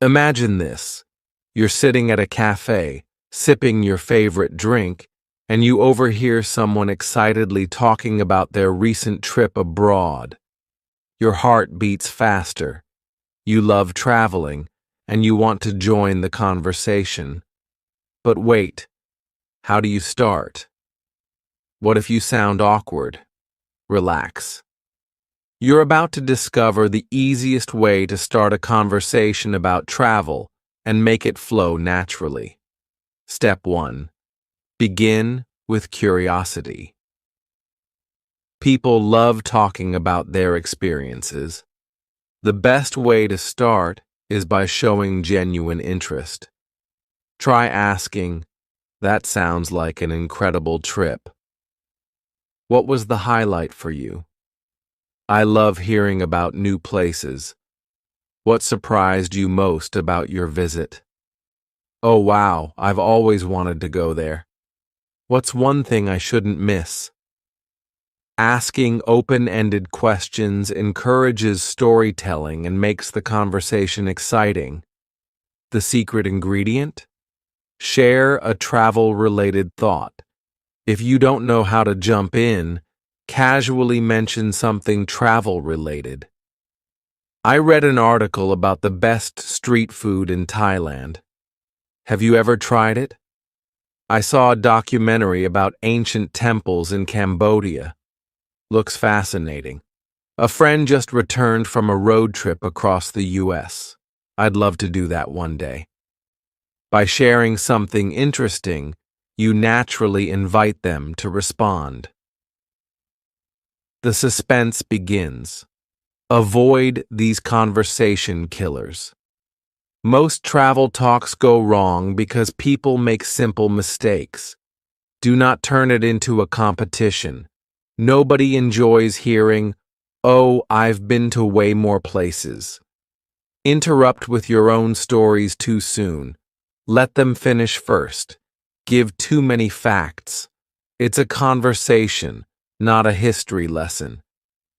Imagine this. You're sitting at a cafe, sipping your favorite drink, and you overhear someone excitedly talking about their recent trip abroad. Your heart beats faster. You love traveling, and you want to join the conversation. But wait, how do you start? What if you sound awkward? Relax. You're about to discover the easiest way to start a conversation about travel and make it flow naturally. Step 1. Begin with curiosity. People love talking about their experiences. The best way to start is by showing genuine interest. Try asking, "That sounds like an incredible trip. What was the highlight for you? I love hearing about new places. What surprised you most about your visit? Oh wow, I've always wanted to go there. What's one thing I shouldn't miss?" Asking open-ended questions encourages storytelling and makes the conversation exciting. The secret ingredient? Share a travel-related thought. If you don't know how to jump in, casually mention something travel-related. I read an article about the best street food in Thailand. Have you ever tried it? I saw a documentary about ancient temples in Cambodia. Looks fascinating. A friend just returned from a road trip across the US. I'd love to do that one day. By sharing something interesting, you naturally invite them to respond. The suspense begins. Avoid these conversation killers. Most travel talks go wrong because people make simple mistakes. Do not turn it into a competition. Nobody enjoys hearing, "Oh, I've been to way more places." Interrupt with your own stories too soon. Let them finish first. Give too many facts. It's a conversation, not a history lesson.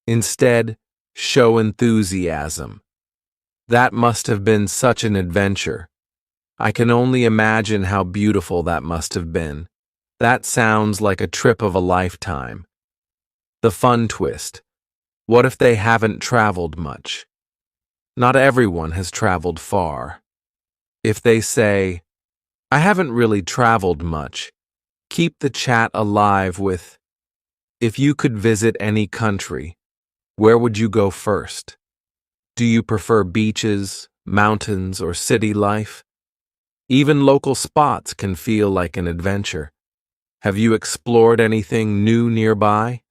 Instead, show enthusiasm. That must have been such an adventure. I can only imagine how beautiful that must have been. That sounds like a trip of a lifetime. The fun twist. What if they haven't traveled much? Not everyone has traveled far. If they say, "I haven't really traveled much," keep the chat alive with, "If you could visit any country, where would you go first? Do you prefer beaches, mountains, or city life?" Even local spots can feel like an adventure. Have you explored anything new nearby?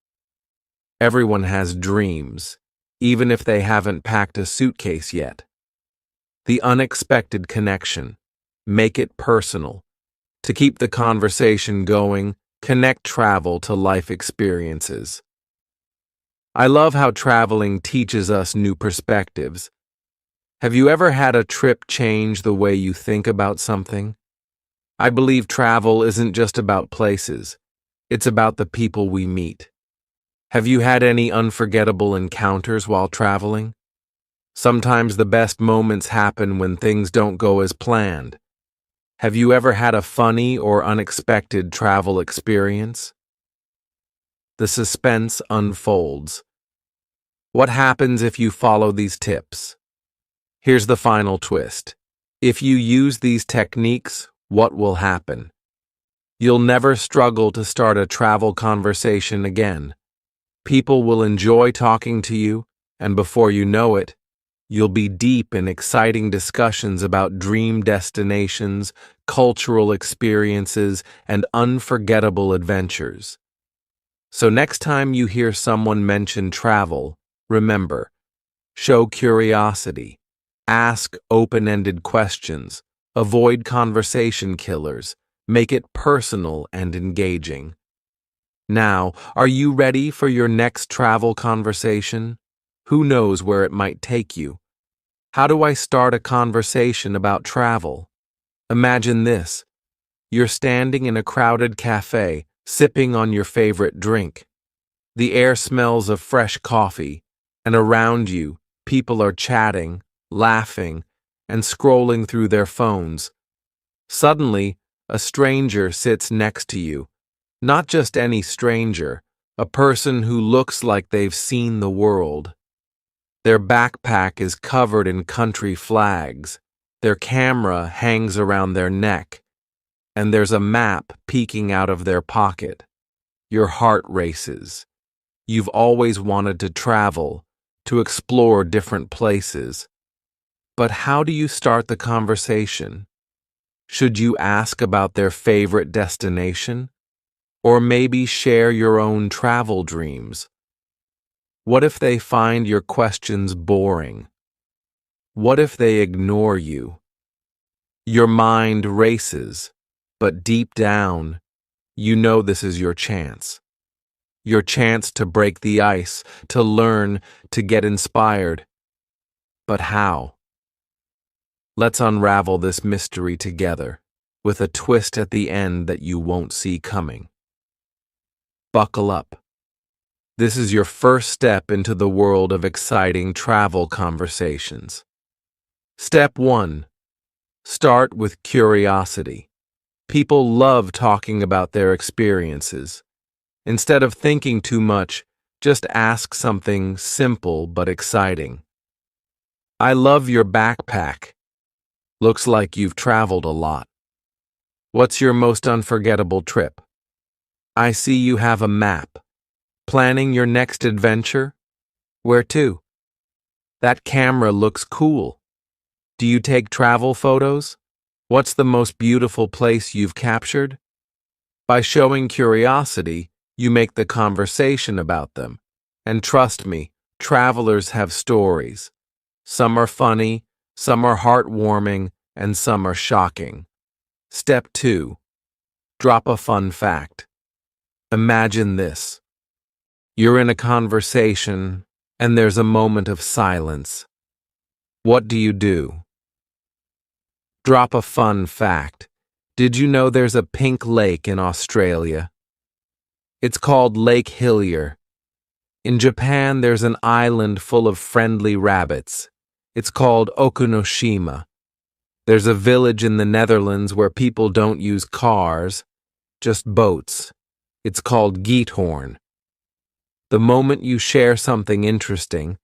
Everyone has dreams, even if they haven't packed a suitcase yet. The unexpected connection. Make it personal. To keep the conversation going, connect travel to life experiences. I love how traveling teaches us new perspectives. Have you ever had a trip change the way you think about something? I believe travel isn't just about places. It's about the people we meet. Have you had any unforgettable encounters while traveling? Sometimes the best moments happen when things don't go as planned. Have you ever had a funny or unexpected travel experience? The suspense unfolds. What happens if you follow these tips? Here's the final twist. If you use these techniques, what will happen? You'll never struggle to start a travel conversation again. People will enjoy talking to you, and before you know it, you'll be deep in exciting discussions about dream destinations, cultural experiences, and unforgettable adventures. So next time you hear someone mention travel, remember, show curiosity, ask open-ended questions, avoid conversation killers, make it personal and engaging. Now, are you ready for your next travel conversation? Who knows where it might take you? How do I start a conversation about travel? Imagine this. You're standing in a crowded cafe, sipping on your favorite drink. The air smells of fresh coffee, and around you, people are chatting, laughing, and scrolling through their phones. Suddenly, a stranger sits next to you. Not just any stranger, a person who looks like they've seen the world. Their backpack is covered in country flags. Their camera hangs around their neck, and there's a map peeking out of their pocket. Your heart races. You've always wanted to travel, to explore different places. But how do you start the conversation? Should you ask about their favorite destination? Or maybe share your own travel dreams? What if they find your questions boring? What if they ignore you? Your mind races, but deep down, you know this is your chance. Your chance to break the ice, to learn, to get inspired. But how? Let's unravel this mystery together, with a twist at the end that you won't see coming. Buckle up. This is your first step into the world of exciting travel conversations. Step 1. Start with curiosity. People love talking about their experiences. Instead of thinking too much, just ask something simple but exciting. I love your backpack. Looks like you've traveled a lot. What's your most unforgettable trip? I see you have a map. Planning your next adventure? Where to? That camera looks cool. Do you take travel photos? What's the most beautiful place you've captured? By showing curiosity, you make the conversation about them. And trust me, travelers have stories. Some are funny, some are heartwarming, and some are shocking. Step 2. Drop a fun fact. Imagine this. You're in a conversation, and there's a moment of silence. What do? Drop a fun fact. Did you know there's a pink lake in Australia? It's called Lake Hillier. In Japan, there's an island full of friendly rabbits. It's called Okunoshima. There's a village in the Netherlands where people don't use cars, just boats. It's called Giethoorn. The moment you share something interesting,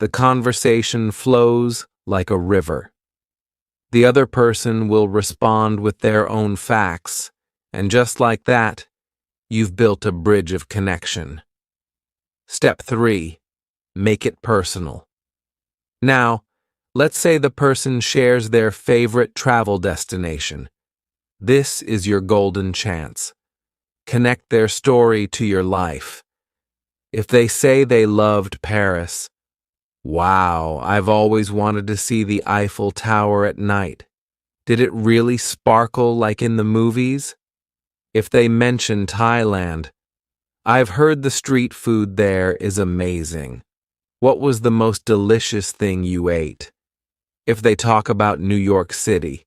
the conversation flows like a river. The other person will respond with their own facts, and just like that, you've built a bridge of connection. Step 3. Make it personal. Now, let's say the person shares their favorite travel destination. This is your golden chance. Connect their story to your life. If they say they loved Paris, wow, I've always wanted to see the Eiffel Tower at night. Did it really sparkle like in the movies? If they mention Thailand, I've heard the street food there is amazing. What was the most delicious thing you ate? If they talk about New York City,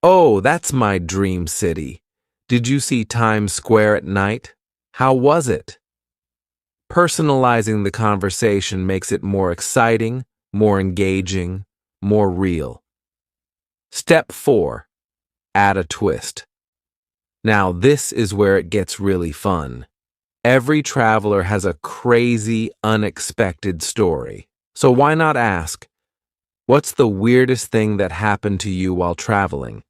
oh, that's my dream city. Did you see Times Square at night? How was it? Personalizing the conversation makes it more exciting, more engaging, more real. Step 4. Add a twist. Now, this is where it gets really fun. Every traveler has a crazy, unexpected story. So why not ask, what's the weirdest thing that happened to you while traveling?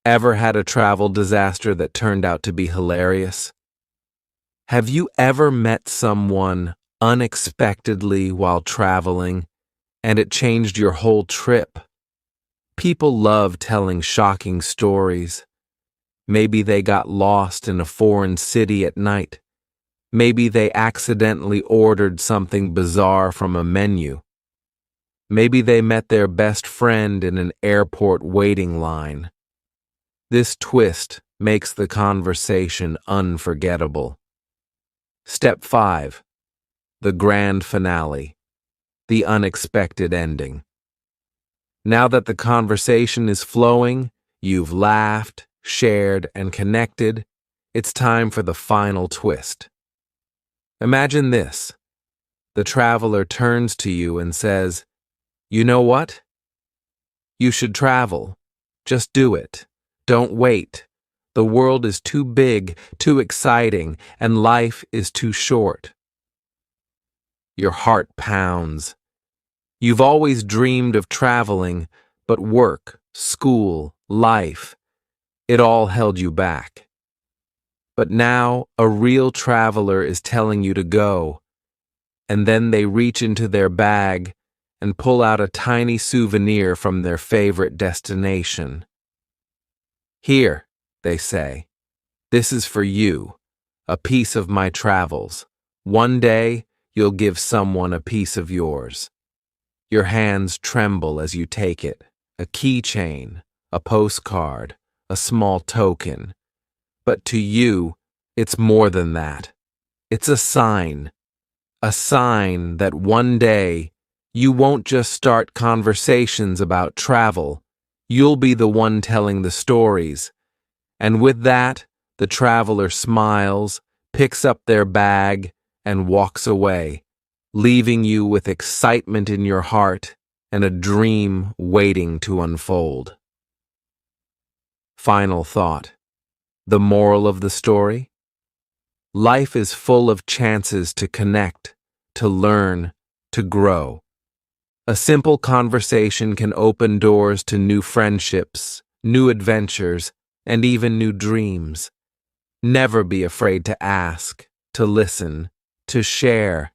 Ever had a travel disaster that turned out to be hilarious? Have you ever met someone unexpectedly while traveling and it changed your whole trip? People love telling shocking stories. Maybe they got lost in a foreign city at night. Maybe they accidentally ordered something bizarre from a menu. Maybe they met their best friend in an airport waiting line. This twist makes the conversation unforgettable. Step 5. The grand finale. The unexpected ending. Now that the conversation is flowing, you've laughed, shared, and connected, it's time for the final twist. Imagine this. The traveler turns to you and says, "You know what? You should travel. Just do it. Don't wait. The world is too big, too exciting, and life is too short. Your heart pounds. You've always dreamed of traveling, but work, school, life, it all held you back. But now a real traveler is telling you to go, and then they reach into their bag and pull out a tiny souvenir from their favorite destination. Here, they say, this is for you, a piece of my travels. One day, you'll give someone a piece of yours. Your hands tremble as you take it, a keychain, a postcard, a small token. But to you, it's more than that. It's a sign that one day you won't just start conversations about travel, you'll be the one telling the stories. And with that, the traveler smiles, picks up their bag, and walks away, leaving you with excitement in your heart and a dream waiting to unfold. Final thought. The moral of the story? Life is full of chances to connect, to learn, to grow. A simple conversation can open doors to new friendships, new adventures, and even new dreams. Never be afraid to ask, to listen, to share.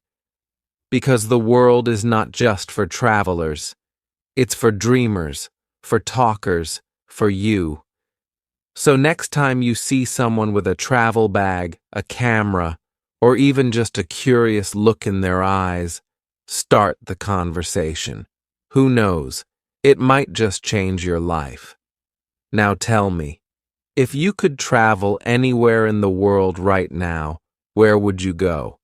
Because the world is not just for travelers. It's for dreamers, for talkers, for you. So next time you see someone with a travel bag, a camera, or even just a curious look in their eyes, start the conversation. Who knows? It might just change your life. Now tell me, if you could travel anywhere in the world right now, where would you go?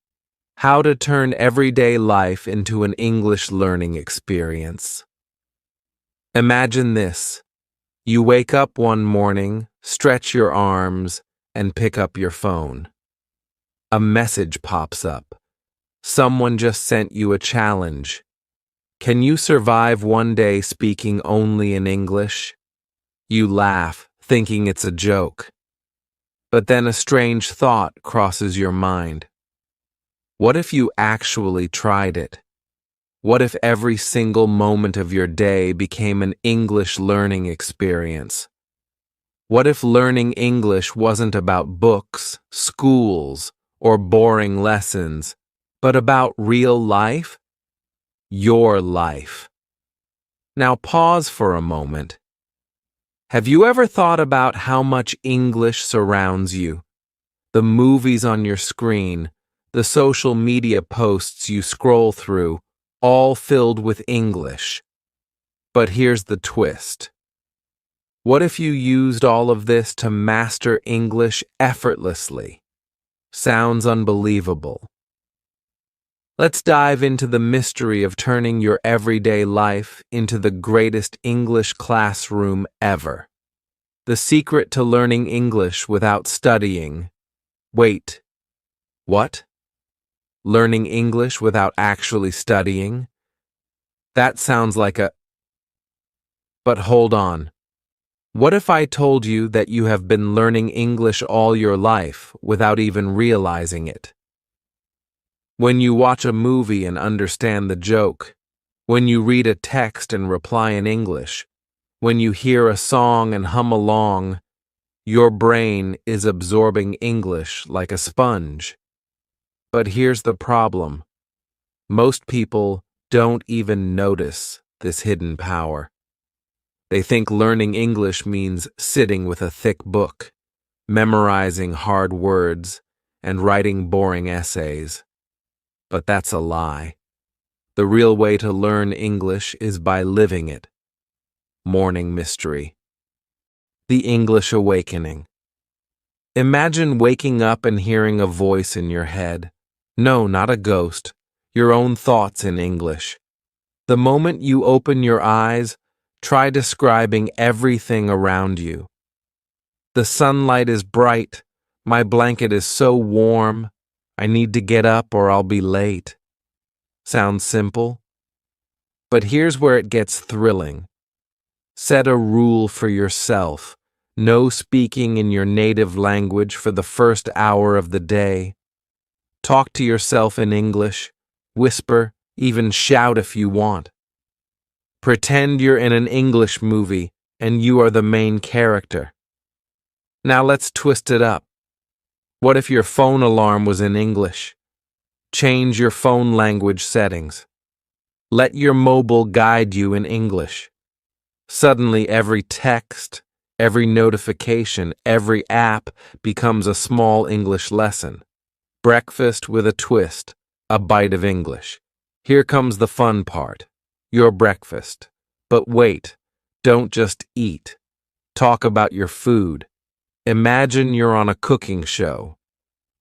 How to turn everyday life into an English learning experience. Imagine this. You wake up one morning, stretch your arms, and pick up your phone. A message pops up. Someone just sent you a challenge. Can you survive one day speaking only in English? You laugh, thinking it's a joke. But then a strange thought crosses your mind. What if you actually tried it? What if every single moment of your day became an English learning experience? What if learning English wasn't about books, schools, or boring lessons, but about real life? Your life. Now pause for a moment. Have you ever thought about how much English surrounds you? The movies on your screen, the social media posts you scroll through, all filled with English. But here's the twist. What if you used all of this to master English effortlessly? Sounds unbelievable. Let's dive into the mystery of turning your everyday life into the greatest English classroom ever. The secret to learning English without studying. Wait, what? Learning English without actually studying? That sounds like a... But hold on. What if I told you that you have been learning English all your life without even realizing it? When you watch a movie and understand the joke, when you read a text and reply in English, when you hear a song and hum along, your brain is absorbing English like a sponge. But here's the problem. Most people don't even notice this hidden power. They think learning English means sitting with a thick book, memorizing hard words, and writing boring essays. But that's a lie. The real way to learn English is by living it. Morning Mystery. The English Awakening. Imagine waking up and hearing a voice in your head. No, not a ghost. Your own thoughts in English. The moment you open your eyes, try describing everything around you. The sunlight is bright. My blanket is so warm. I need to get up or I'll be late. Sounds simple? But here's where it gets thrilling. Set a rule for yourself. No speaking in your native language for the first hour of the day. Talk to yourself in English. Whisper, even shout if you want. Pretend you're in an English movie and you are the main character. Now let's twist it up. What if your phone alarm was in English? Change your phone language settings. Let your mobile guide you in English. Suddenly, every text, every notification, every app becomes a small English lesson. Breakfast with a twist, a bite of English. Here comes the fun part. Your breakfast. But wait, don't just eat. Talk about your food. Imagine you're on a cooking show.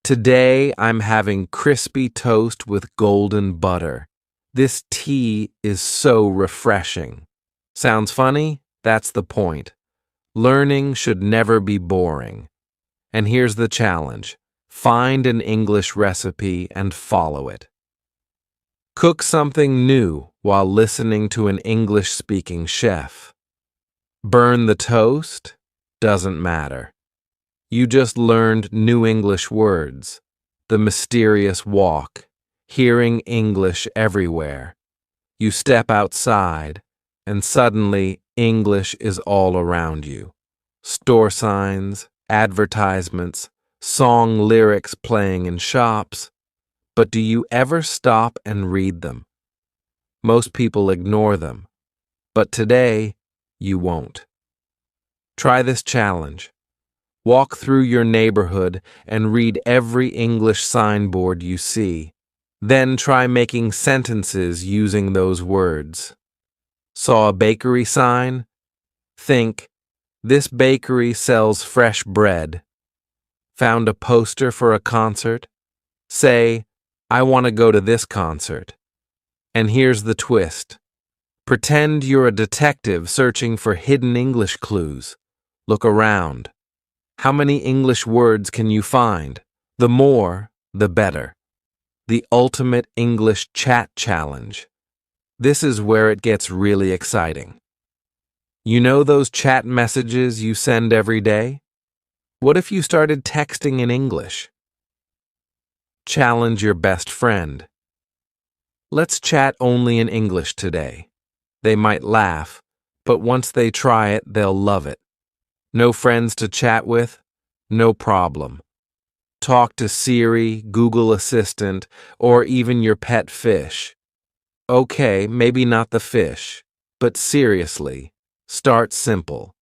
Today, I'm having crispy toast with golden butter. This tea is so refreshing. Sounds funny? That's the point. Learning should never be boring. And here's the challenge. Find an English recipe and follow it. Cook something new while listening to an English-speaking chef. Burn the toast? Doesn't matter. You just learned new English words. The mysterious walk. Hearing English everywhere. You step outside, and suddenly English is all around you. Store signs, advertisements, song lyrics playing in shops. But do you ever stop and read them? Most people ignore them. But today, you won't. Try this challenge. Walk through your neighborhood and read every English signboard you see. Then try making sentences using those words. Saw a bakery sign? Think, this bakery sells fresh bread. Found a poster for a concert? Say, I want to go to this concert. And here's the twist. Pretend you're a detective searching for hidden English clues. Look around. How many English words can you find? The more, the better. The ultimate English chat challenge. This is where it gets really exciting. You know those chat messages you send every day? What if you started texting in English? Challenge your best friend. Let's chat only in English today. They might laugh, but once they try it, they'll love it. No friends to chat with? No problem. Talk to Siri, Google Assistant, or even your pet fish. Okay, maybe not the fish, but seriously, start simple.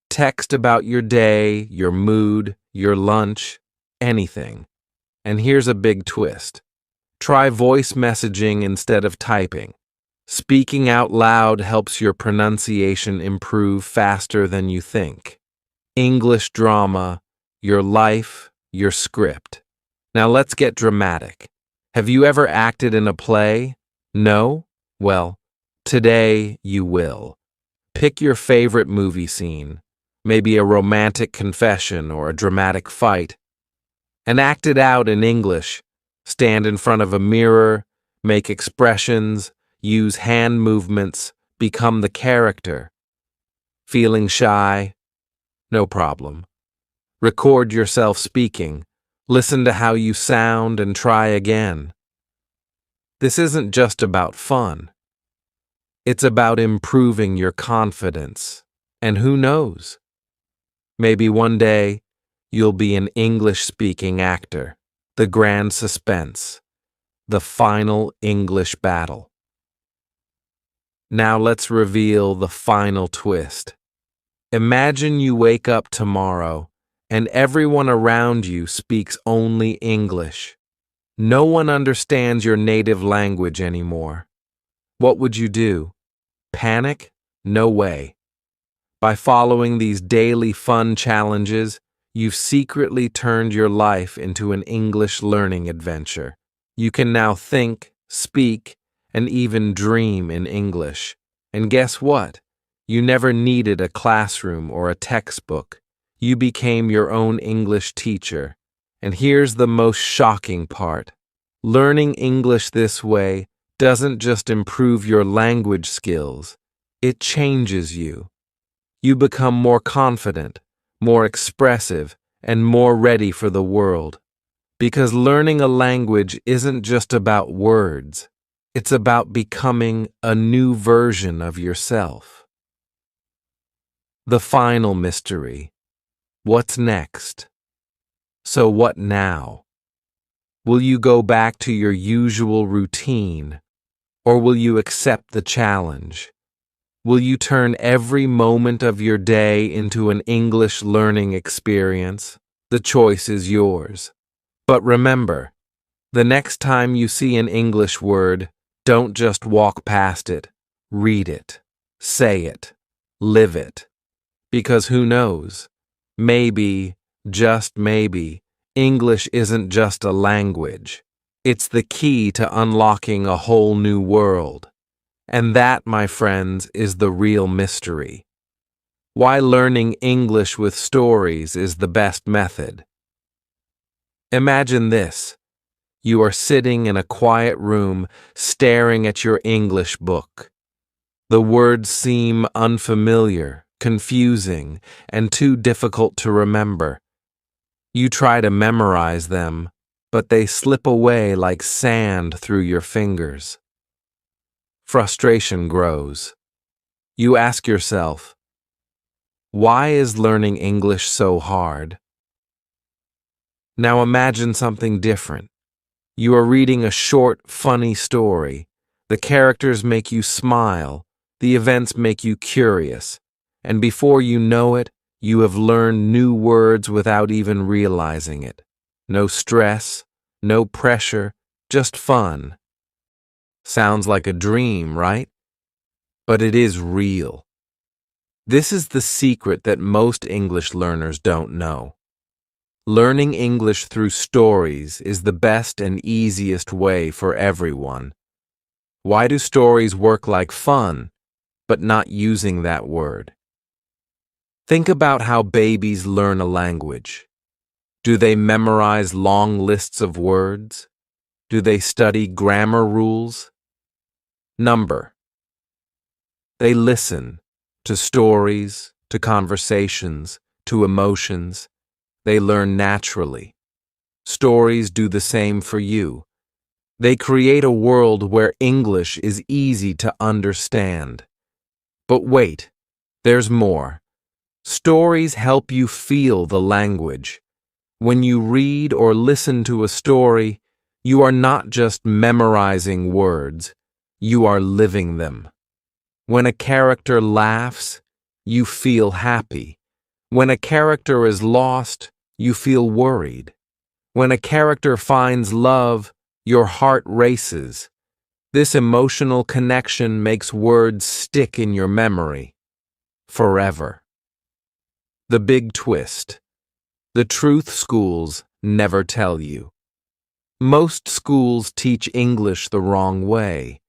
Text about your day, your mood, your lunch, anything. And here's a big twist. Try voice messaging instead of typing. Speaking out loud helps your pronunciation improve faster than you think. English drama, your life, your script. Now let's get dramatic. Have you ever acted in a play? No? Well, today you will. Pick your favorite movie scene, maybe a romantic confession or a dramatic fight, and act it out in English. Stand in front of a mirror, make expressions, use hand movements, become the character. Feeling shy? No problem. Record yourself speaking, listen to how you sound, and try again. This isn't just about fun. It's about improving your confidence. And who knows? Maybe one day, you'll be an English-speaking actor. The grand suspense. The final English battle. Now let's reveal the final twist. Imagine you wake up tomorrow and everyone around you speaks only English. No one understands your native language anymore. What would you do? Panic? No way. By following these daily fun challenges, you've secretly turned your life into an English learning adventure. You can now think, speak, and even dream in English. And guess what? You never needed a classroom or a textbook. You became your own English teacher. And here's the most shocking part. Learning English this way doesn't just improve your language skills, it changes you. You become more confident, more expressive, and more ready for the world. Because learning a language isn't just about words, it's about becoming a new version of yourself. The final mystery. What's next? So what now? Will you go back to your usual routine, or will you accept the challenge? Will you turn every moment of your day into an English learning experience? The choice is yours. But remember, the next time you see an English word, don't just walk past it. Read it. Say it. Live it. Because who knows? Maybe, just maybe, English isn't just a language. It's the key to unlocking a whole new world. And that, my friends, is the real mystery. Why learning English with stories is the best method. Imagine this. You are sitting in a quiet room, staring at your English book. The words seem unfamiliar, confusing, and too difficult to remember. You try to memorize them, but they slip away like sand through your fingers. Frustration grows. You ask yourself, why is learning English so hard? Now imagine something different. You are reading a short, funny story. The characters make you smile, the events make you curious, and before you know it, you have learned new words without even realizing it. No stress, no pressure, just fun. Sounds like a dream, right? But it is real. This is the secret that most English learners don't know. Learning English through stories is the best and easiest way for everyone. Why do stories work like fun, but not using that word? Think about how babies learn a language. Do they memorize long lists of words? Do they study grammar rules? Number. They listen to stories, to conversations, to emotions. They learn naturally. Stories do the same for you. They create a world where English is easy to understand. But wait, there's more. Stories help you feel the language. When you read or listen to a story, you are not just memorizing words, you are living them. When a character laughs, you feel happy. When a character is lost, you feel worried. When a character finds love, your heart races. This emotional connection makes words stick in your memory forever. The big twist. The truth schools never tell you. Most schools teach English the wrong way.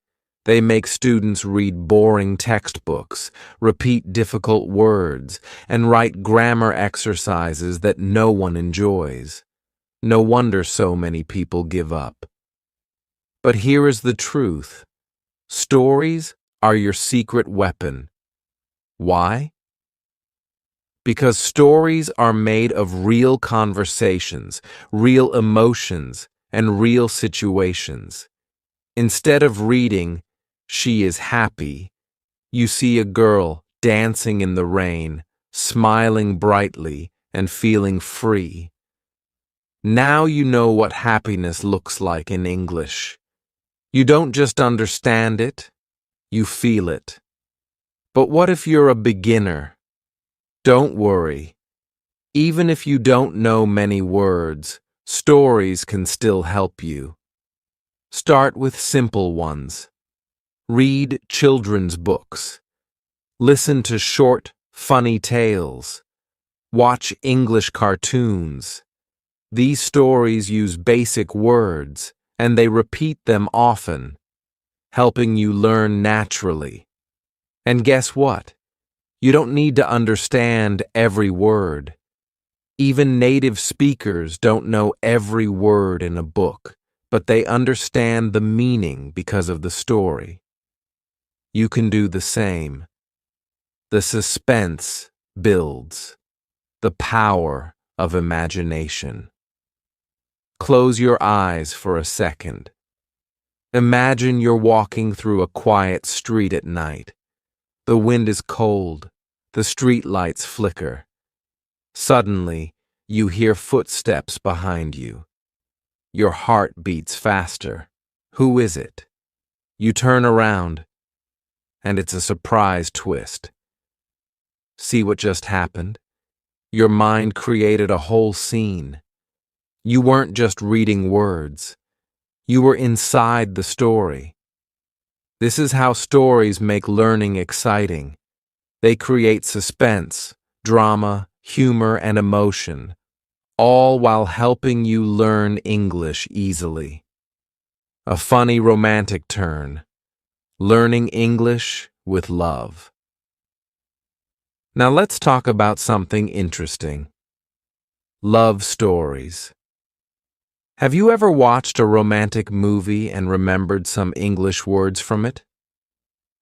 They make students read boring textbooks, repeat difficult words, and write grammar exercises that no one enjoys. No wonder so many people give up. But here is the truth. Stories are your secret weapon. Why? Because stories are made of real conversations, real emotions, and real situations. Instead of reading, "She is happy," you see a girl dancing in the rain, smiling brightly, and feeling free. Now you know what happiness looks like in English. You don't just understand it, you feel it. But what if you're a beginner? Don't worry. Even if you don't know many words, stories can still help you. Start with simple ones. Read children's books. Listen to short, funny tales. Watch English cartoons. These stories use basic words, and they repeat them often, helping you learn naturally. And guess what? You don't need to understand every word. Even native speakers don't know every word in a book, but they understand the meaning because of the story. You can do the same. The suspense builds. The power of imagination. Close your eyes for a second. Imagine you're walking through a quiet street at night. The wind is cold. The street lights flicker. Suddenly, you hear footsteps behind you. Your heart beats faster. Who is it? You turn around, and it's a surprise twist. See what just happened? Your mind created a whole scene. You weren't just reading words. You were inside the story. This is how stories make learning exciting. They create suspense, drama, humor, and emotion, all while helping you learn English easily. A funny romantic turn. Learning English with love. Now let's talk about something interesting. Love stories. Have you ever watched a romantic movie and remembered some English words from it?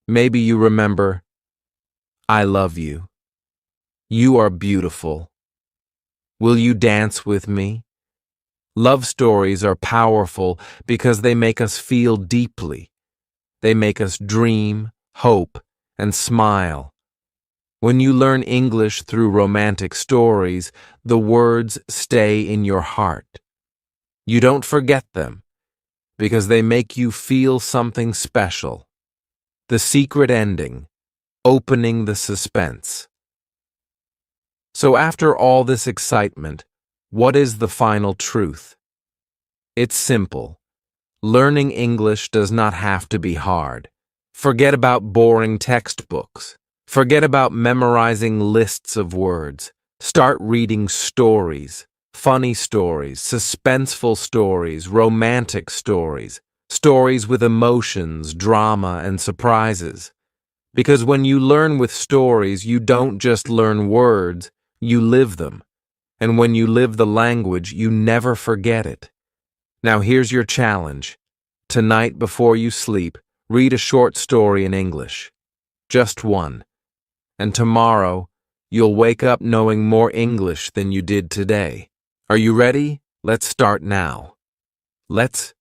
Maybe you remember, "I love you," "You are beautiful," "Will you dance with me?" Love stories are powerful because they make us feel deeply. They make us dream, hope, and smile. When you learn English through romantic stories, the words stay in your heart. You don't forget them because they make you feel something special. The secret ending, opening the suspense. So after all this excitement, what is the final truth? It's simple. Learning English does not have to be hard. Forget about boring textbooks. Forget about memorizing lists of words. Start reading stories, funny stories, suspenseful stories, romantic stories, stories with emotions, drama, and surprises. Because when you learn with stories, you don't just learn words, you live them. And when you live the language, you never forget it. Now here's your challenge. Tonight before you sleep, read a short story in English. Just one. And tomorrow, you'll wake up knowing more English than you did today. Are you ready? Let's start now. Let's